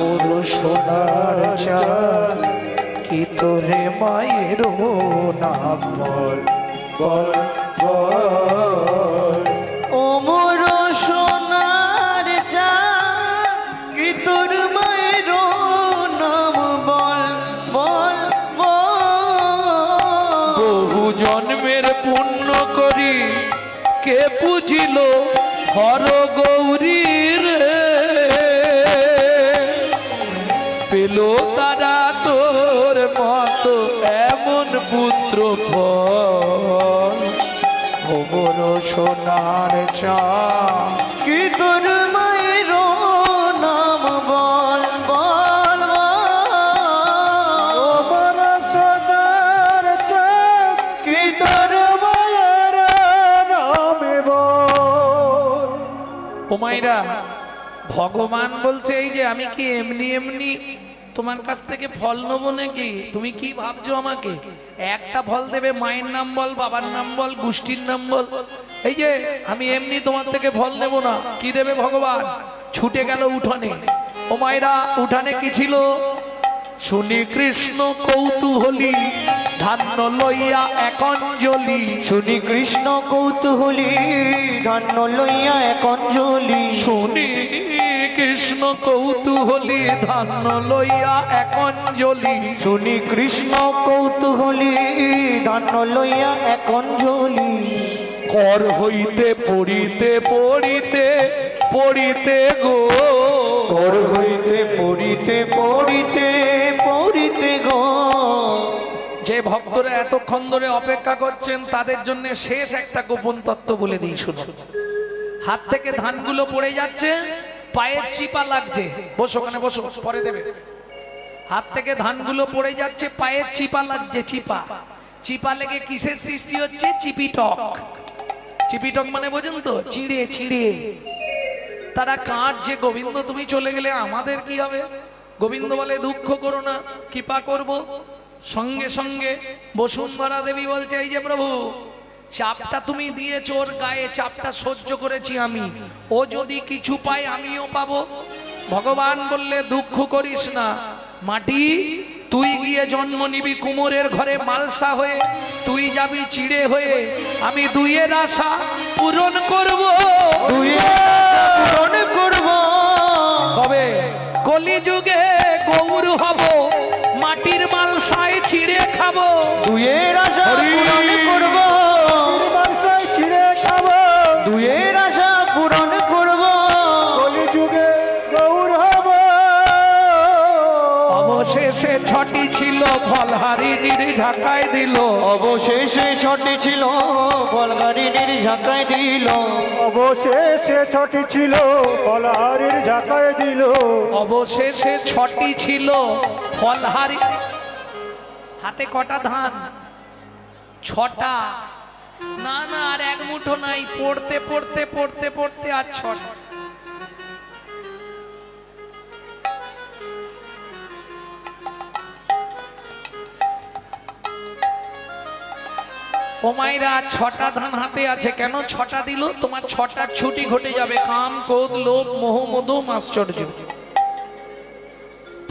মোর সোনার চা কি তোরে মায়ের নাম বল বল বল। ও মোর সোনার চা কি তোর মায়ের নাম বল বল বল। বহু জন্মের পুণ্য করি কে বুঝিল হর গৌরী রে, পেল তারা তোর মতো এমন পুত্র ফল। ও মোর সোনার চা কি তোর মায়ের নাম বল বল বল। আমার সোনার চাঁদ কি তোর মায়ের নামে বল। ও মাইরা, ভগবান বলছে এই যে আমি কি এমনি এমনি তোমার কাছ থেকে ফল নেবো নাকি? তুমি কি ভাবছো আমাকে একটা ফল দেবে? মায়ের নাম বল, বাবার নাম বল, গোষ্ঠীর নাম বল। এই যে আমি এমনি তোমার থেকে ফল নেব না। কি দেবে ভগবান? ছুটে গেল উঠানে। ও মায়েরা, উঠানে কি ছিল? শুনি কৃষ্ণ কৌতূহলী ধান্য লইয়া এক অঞ্জলি। শুনি কৃষ্ণ কৌতূহলী ধান্য লইয়া এক অঞ্জলি। শুনি কৃষ্ণ কৌতূহলী ধান্য লইয়া এক অঞ্জলি। শুনি কৃষ্ণ কৌতূহলী ধান্য লইয়া এক অঞ্জলি। কর হইতে পড়িতে পড়িতে পড়িতে গো, কর হইতে পড়িতে পড়িতে পড়িতে গো। যে ভক্তরা এতক্ষণ ধরে অপেক্ষা করছেন তাদের জন্য শেষ একটা গোপন তত্ত্ব বলে দিই, শুনুন। হাত থেকে ধানগুলো পড়ে যাচ্ছে, পায়ের চিপা লাগছে। বসো, ওখানে বসো, পরে দেবে। হাত থেকে ধানগুলো পড়ে যাচ্ছে, পায়ের চিপা লাগছে। চিপা চিপা লেগে কিসের সৃষ্টি হচ্ছে? চিপিটক। চিপিটক মানে বোঝেন তো? চিড়ে চিড়ে। তারা কাঁদছে, গোবিন্দ তুমি চলে গেলে আমাদের কি হবে? গোবিন্দ বলে দুঃখ করো না, কৃপা করব। সঙ্গে সঙ্গে বসুন্ধরা দেবী বলছে এই যে প্রভু, চাপটা তুমি দিয়েছো ওর গায়ে, চাপটা সহ্য করেছি আমি। ও যদি কিছু পায় আমিও পাবো। ভগবান বললে দুঃখ করিস না মাটি, তুই গিয়ে জন্ম নিবি কুমোরের ঘরে মালসা হয়ে, তুই যাবি চিড়ে হয়ে। আমি দুইয়ের আশা পূরণ করব। দুইয়ের আশা পূরণ করব। কবে? কলিযুগে গৌর হব, মাটির মালসায় চিড়ে খাবো। দুইয়ের আশা পূরণ করব। বাসায় ছিঁড়ে খাবো। দুইয়ের আশা পূরণ করব। কলিযুগে গৌর হব। অবশেষে ছটি ছিল ফলহারিণীর ঝাঁকায় দিল। অবশেষে ছটি ছিল ফলহারিণীর ঝাঁকায় দিল। অবশেষে ছটি ছিল ফলহারির ঝাঁকায় দিল। অবশেষে ছটি ছিল ফলহারি। হাতে কটা ধান? ছটা। না না, আর এক মুঠো নাই। পড়তে পড়তে পড়তে পড়তে আর ছটা। ও মাইরা, ছটা ধান হাতে আছে। কেন ছটা দিল? তোমার ছটা ছুটি ঘটে যাবে। কাম, ক্রোধ, লোভ, মোহ, মদ, মাশ্চর্য।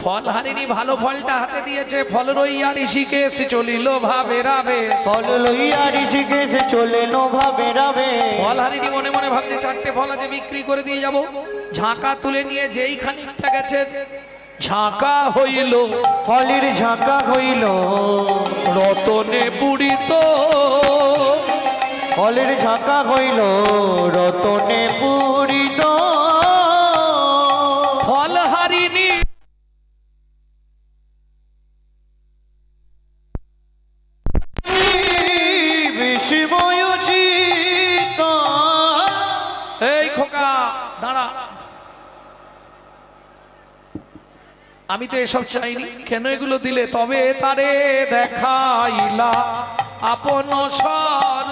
ফল হারিনি ভালো ফলটা হাতে দিয়েছে। ফল রইয়া ঋষিকেশ চলিল ভাবে রাবে। ফল লইয়া ঋষিকেশ চলিল ভাবে রাবে। ফল হারিনি মনে মনে ভাবছে চারটে ফল আছে, বিক্রি করে দিয়ে যাব। ঝাঁকা তুলে নিয়ে যেই খানিকটা গেছে, ঝাঁকা হইল, ফলের ঝাঁকা হইল রতনে পুরিত। ফলের ঝাঁকা হইল রতনে পূরিত। ফল হারিনি বিস্ময়োচিত। এই খোকা দাঁড়া, আমি তো এসব চাইনি। কেন এগুলো দিলে? তবে তারে দেখাইলা আপন সর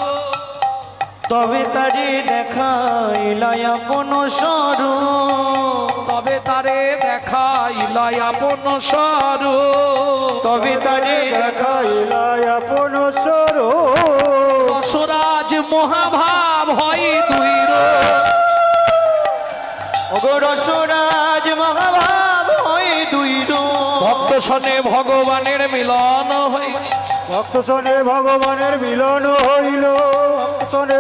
তবে তারে দেখাইলাই আপন স্বরূপ, তবে তারে দেখাইলাই আপন সর তবে তারে দেখাইলাই আপন স্বরূপ। দশরাজ মহাভাব হয় দুই অগরসরাজ মহাভাব হয় দুই ভক্ত সনে ভগবানের মিলন হই ভক্ত শোনে ভগবানের মিলন হইল, ভক্ত শোনে